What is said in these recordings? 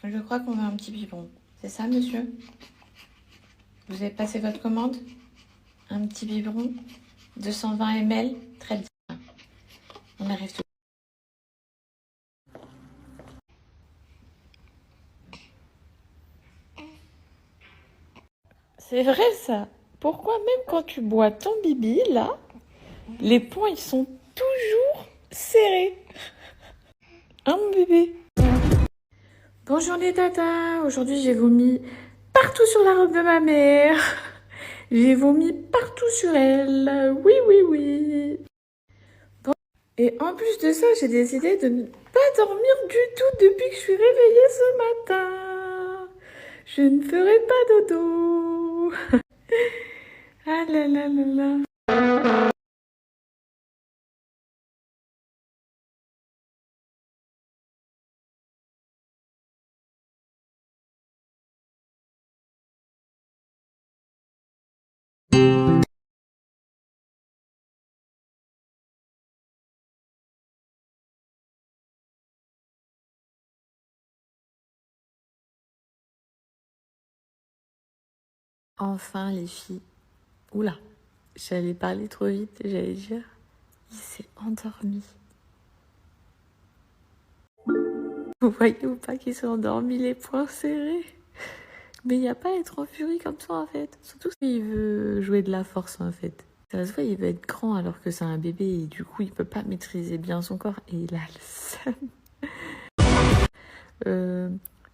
Je crois qu'on veut un petit biberon. C'est ça, monsieur? Vous avez passé votre commande? Un petit biberon? 220 ml? Très bien. On arrive tout. C'est vrai ça. Pourquoi même quand tu bois ton bibi, là, les poings, ils sont toujours serrés. Hein, mon bébé? Bonjour les tatas. Aujourd'hui, j'ai vomi partout sur la robe de ma mère. J'ai vomi partout sur elle. Oui, oui, oui. Bon. Et en plus de ça, j'ai décidé de ne pas dormir du tout depuis que je suis réveillée ce matin. Je ne ferai pas dodo. Ah là là là là. Enfin, les filles. Oula, j'allais parler trop vite, j'allais dire. Il s'est endormi. Vous voyez ou pas qu'il s'est endormi les poings serrés? Mais il n'y a pas à être en furie comme ça en fait. Surtout s'il veut jouer de la force en fait. Ça se voit, il veut être grand alors que c'est un bébé et du coup il peut pas maîtriser bien son corps et il a le seum.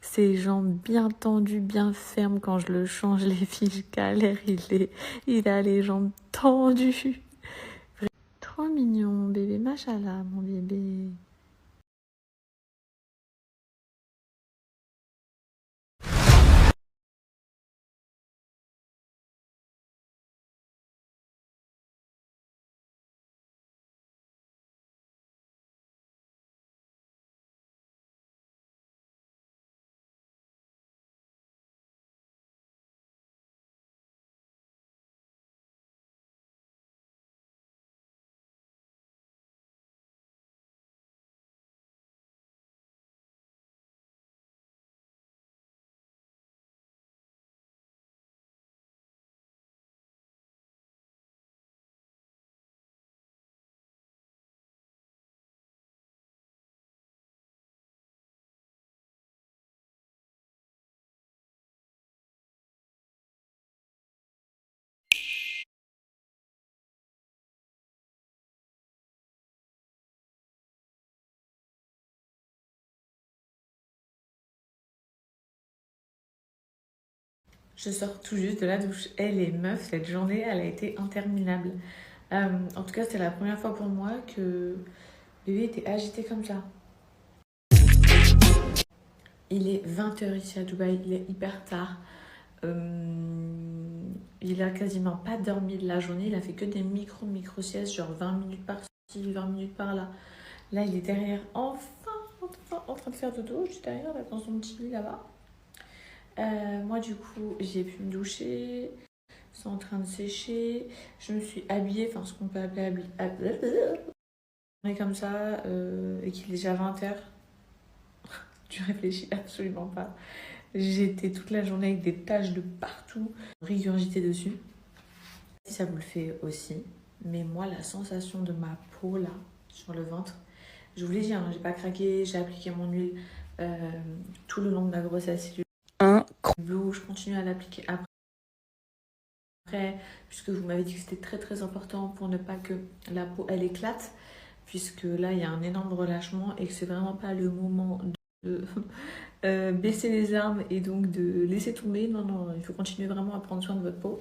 Ses jambes bien tendues, bien fermes quand je le change les filles, je galère, il a les jambes tendues. Trop mignon, bébé, machallah, mon bébé. Je sors tout juste de la douche. Et les meufs, cette journée, elle a été interminable. En tout cas, c'était la première fois pour moi que bébé était agité comme ça. Il est 20h ici à Dubaï, il est hyper tard. Il a quasiment pas dormi de la journée, il a fait que des micro-siestes, genre 20 minutes par-ci, 20 minutes par-là. Là, il est derrière, enfin, en train de faire dodo, juste derrière, là, dans son petit lit là-bas. Moi, du coup, j'ai pu me doucher, c'est en train de sécher. Je me suis habillée, enfin, ce qu'on peut appeler comme ça, et qu'il est déjà 20h. Tu réfléchis absolument pas. J'étais toute la journée avec des taches de partout, rigurgitées dessus. Si ça vous le fait aussi. Mais moi, la sensation de ma peau, là, sur le ventre, je vous l'ai dit, hein, j'ai pas craqué, j'ai appliqué mon huile tout le long de ma grossesse. Blue, je continue à l'appliquer après, puisque vous m'avez dit que c'était très très important pour ne pas que la peau, elle éclate, puisque là, il y a un énorme relâchement et que c'est vraiment pas le moment de baisser les armes et donc de laisser tomber. Non, non, il faut continuer vraiment à prendre soin de votre peau.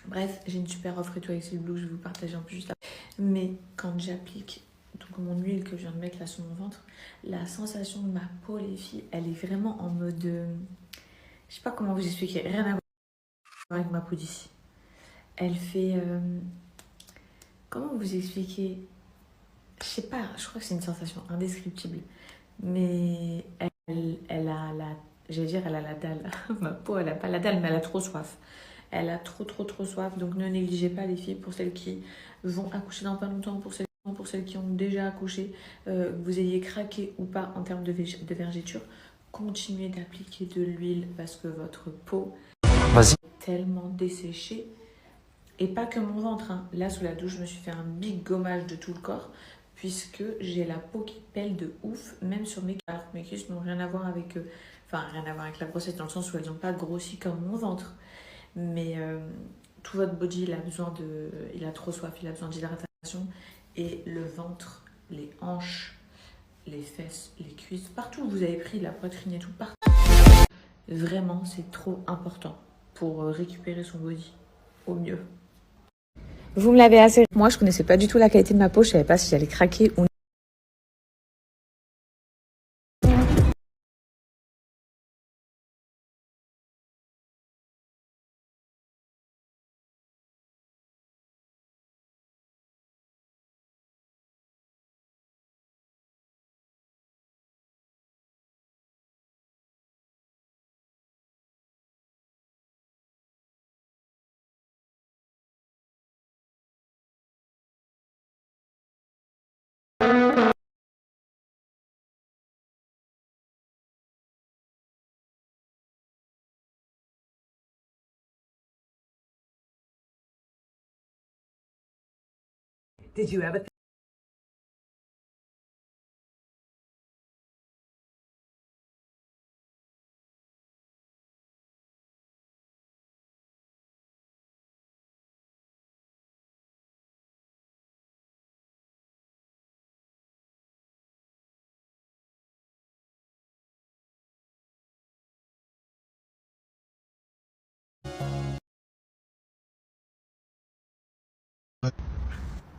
Bref, j'ai une super offre et tout avec Cell Blue, je vais vous partager un peu juste après. Mais quand j'applique donc mon huile que je viens de mettre là sur mon ventre, la sensation de ma peau, les filles, elle est vraiment en mode... je sais pas comment vous expliquer, rien à voir avec ma peau d'ici. Elle fait... comment vous expliquer? Je sais pas, je crois que c'est une sensation indescriptible. Mais elle a la... J'allais dire, elle a la dalle. Ma peau, elle a pas la dalle, mais elle a trop soif. Elle a trop soif, donc ne négligez pas les filles, pour celles qui vont accoucher dans pas longtemps, pour celles qui ont déjà accouché, que vous ayez craqué ou pas en termes de vergeture. continuez d'appliquer de l'huile parce que votre peau Vas-y. est tellement desséchée. Et pas que mon ventre, hein. Là, sous la douche, je me suis fait un big gommage de tout le corps puisque j'ai la peau qui pèle de ouf, même sur mes cuisses. Alors mes cuisses n'ont rien à voir avec... Enfin, rien à voir avec la grossesse dans le sens où elles n'ont pas grossi comme mon ventre. Mais tout votre body, il a trop soif, il a besoin d'hydratation. Et le ventre, les hanches, les fesses, les cuisses, partout où vous avez pris la poitrine et tout, partout. Vraiment, c'est trop important pour récupérer son body au mieux. Vous me l'avez assez. Moi, je connaissais pas du tout la qualité de ma peau, je savais pas si j'allais craquer ou non. Did you ever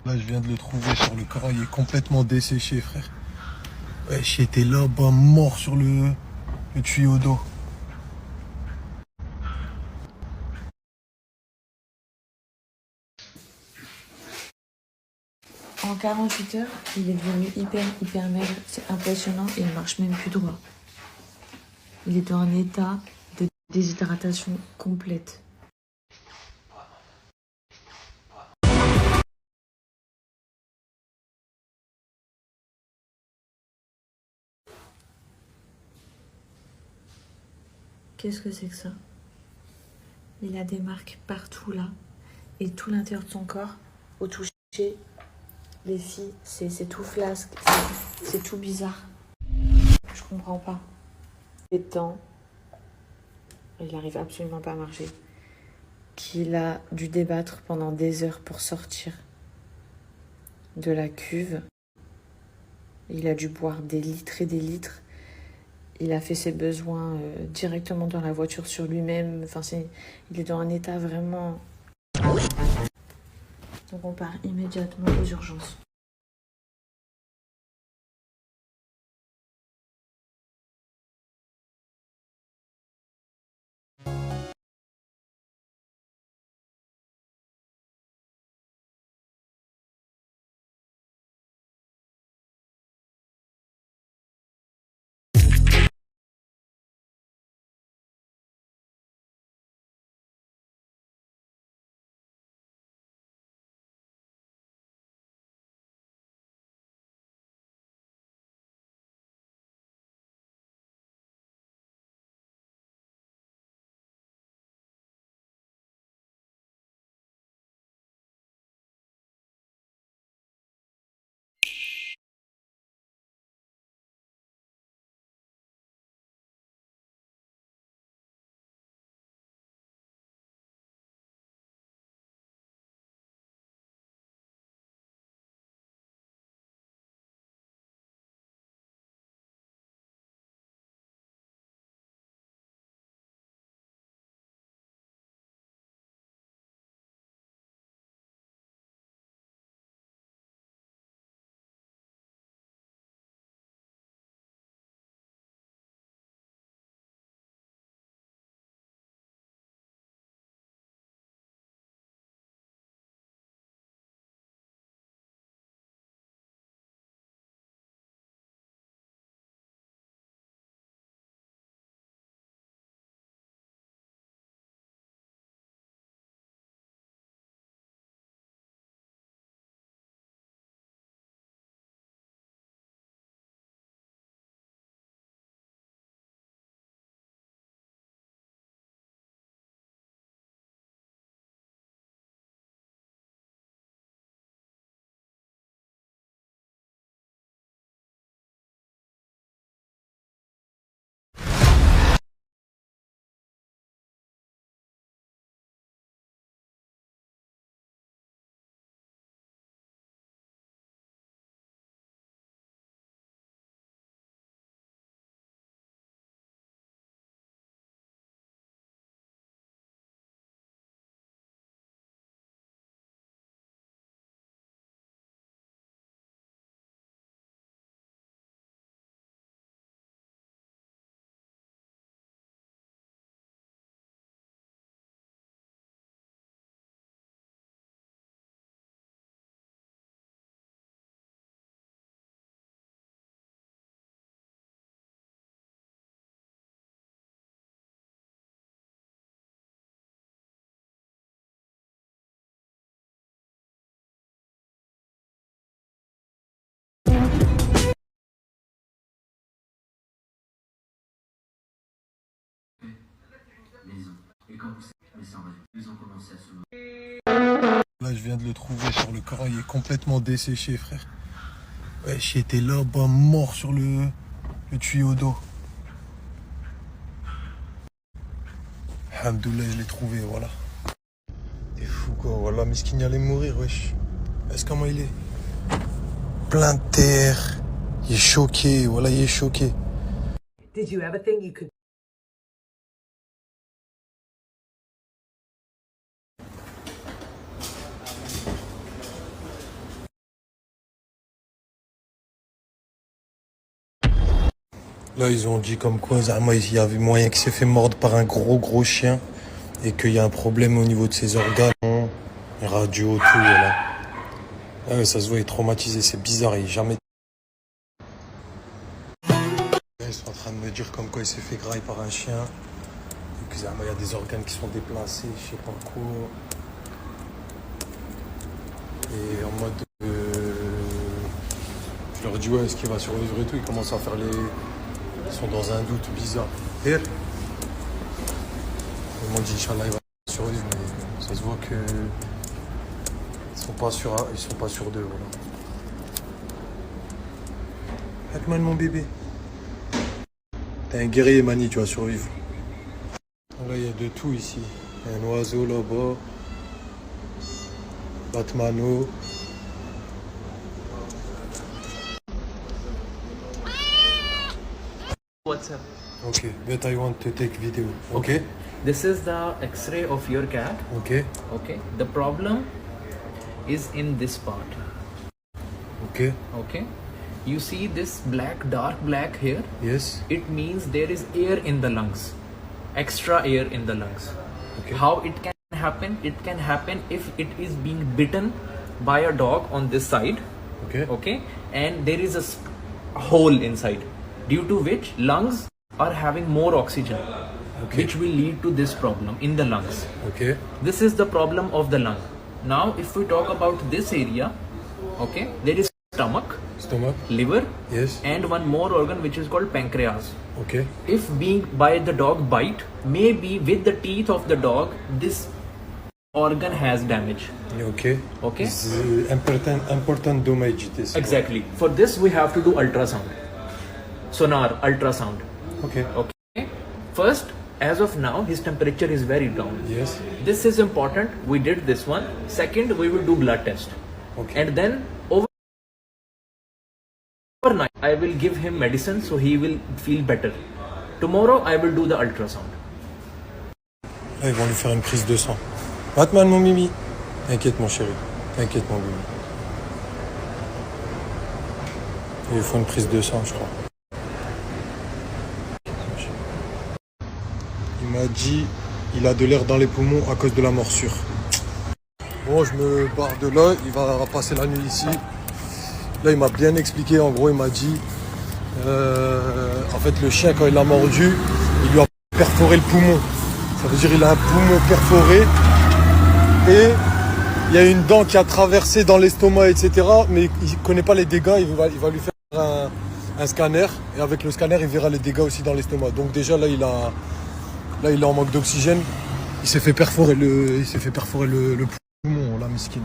Là, je viens de le trouver sur le corps, il est complètement desséché, frère. Ouais, j'étais là-bas, mort sur le tuyau d'eau. En 48 heures, il est devenu hyper maigre. C'est impressionnant et il marche même plus droit. Il est dans un état de déshydratation complète. Qu'est-ce que c'est que ça? Il a des marques partout là. Et tout l'intérieur de son corps, au toucher, les filles, c'est tout flasque, c'est tout bizarre. Je comprends pas. Les dents, il n'arrive absolument pas à marcher. Qu'il a dû débattre pendant des heures pour sortir de la cuve. Il a dû boire des litres et des litres. Il a fait ses besoins directement dans la voiture sur lui-même. Enfin, il est dans un état vraiment... Donc on part immédiatement aux urgences. Là, je viens de le trouver sur le corps, il est complètement desséché, frère. Ouais, j'étais là-bas, mort sur le tuyau d'eau. Alhamdoulilah, je l'ai trouvé, voilà. T'es fou, quoi. Voilà, Miskin allait mourir, wesh. Est-ce comment il est? Plein de terre. Il est choqué, voilà, il est choqué. Did you ever think you could? Là, ils ont dit comme quoi, Zama, il y avait moyen qu'il s'est fait mordre par un gros chien et qu'il y a un problème au niveau de ses organes, radio, tout, voilà. Ah ouais, ça se voit, il est traumatisé, c'est bizarre, il est jamais... Ils sont en train de me dire comme quoi il s'est fait grailler par un chien. Et que Zama, il y a des organes qui sont déplacés, je sais pas quoi. Et en mode... Je leur dis, ouais, est-ce qu'il va survivre et tout, ils commencent à faire les... Ils sont dans un doute bizarre. Ils m'ont dit, Inch'Allah, il va survivre, mais ça se voit que ils sont pas sûrs d'eux. Voilà. Hatman, mon bébé. T'es un guerrier, Mani, tu vas survivre. Là, il y a de tout ici. Il y a un oiseau là-bas. Batmano. WhatsApp. Okay, but I want to take video. Okay? This is the X-ray of your cat. Okay. Okay. The problem is in this part. Okay. Okay. You see this black, dark black here? Yes. It means there is air in the lungs. Extra air in the lungs. Okay. How it can happen? It can happen if it is being bitten by a dog on this side. Okay. Okay. And there is a hole inside, due to which lungs are having more oxygen, Okay. which will lead to this problem in the lungs. Okay. This is the problem of the lung. Now if we talk about this area, okay, there is stomach, Stomach. liver, Yes. and one more organ which is called pancreas. Okay. If being by the dog bite, maybe with the teeth of the dog, this organ has damage. Okay. Okay. It's important damage this. Exactly. For this we have to do ultrasound, sonar, ultrasound. Okay. Okay. First, as of now, his temperature is very down. Yes. This is important. We did this one. Second, we will do blood test. Okay. And then overnight, I will give him medicine so he will feel better. Tomorrow, I will do the ultrasound. Là, ils vont lui faire une prise de sang. Batman, mon mimi. T'inquiète, mon chéri. T'inquiète, mon mimi. Il faut une prise de sang, je crois. Il m'a dit il a de l'air dans les poumons à cause de la morsure. Bon, je me barre de là. Il va passer la nuit ici. Là, il m'a bien expliqué. En gros, il m'a dit en fait, le chien, quand il l'a mordu, il lui a perforé le poumon. Ça veut dire qu'il a un poumon perforé. Et il y a une dent qui a traversé dans l'estomac, etc. Mais il ne connaît pas les dégâts. Il va lui faire un scanner. Et avec le scanner, il verra les dégâts aussi dans l'estomac. Donc déjà, là, il est en manque d'oxygène. Il s'est fait perforer le poumon, là, miskin.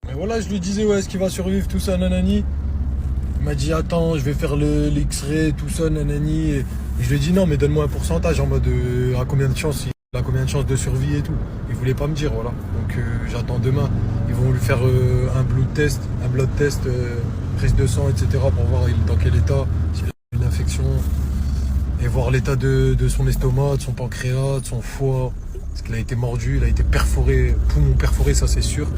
Et voilà, je lui disais, ouais, est-ce qu'il va survivre, tout ça, nanani. Il m'a dit, attends, je vais faire l'X-ray, tout ça, nanani. Et je lui ai dit, non, mais donne-moi un pourcentage en mode à combien de chances de survie et tout. Il voulait pas me dire, voilà. Donc j'attends demain. Ils vont lui faire un blood test, prise de sang, etc. pour voir dans quel état, s'il a une infection. Et voir l'état de son estomac, de son pancréas, de son foie. Parce qu'il a été mordu, il a été perforé, poumon perforé, ça c'est sûr.